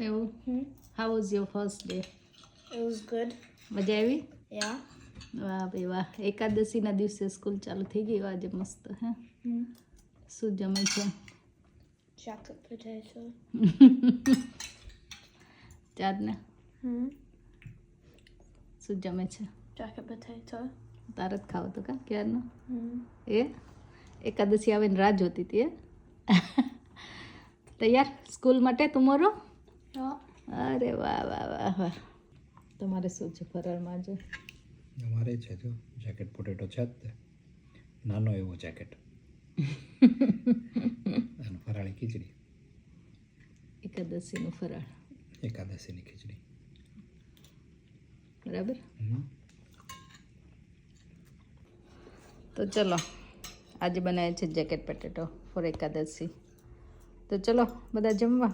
એવું how was your first day? It was good. મજા આવી? Yeah. વાહ ભાઈ વાહ. એકાદશીના દિવસે સ્કૂલ ચાલુ થઈ ગઈ આજે મસ્ત. હે શું જમે છે? Chocolate potato. ચાંદને શું જમે છે? Chocolate potato. તારે જ ખાવ તો કા ક્યારનો? એ એકાદશી આવે ને રાહ જોતી હતી તૈયાર સ્કૂલ માટે ટુમોરો? Yeah. અરે વાહ વાહ વાહ વાહ. તમારે શું છે ફરાળમાં આજે? અમારે છે જો જેકેટ પોટેટો છે જ તે નાનો એવો જેકેટ અને ફરાળી ખીચડી, એકાદશીનું ફરાળ એકાદશીની ખીચડી. બરાબર. તો ચલો આજે બનાવે છે જેકેટ પટેટો ફોર એકાદશી. તો ચલો બધા જમવા.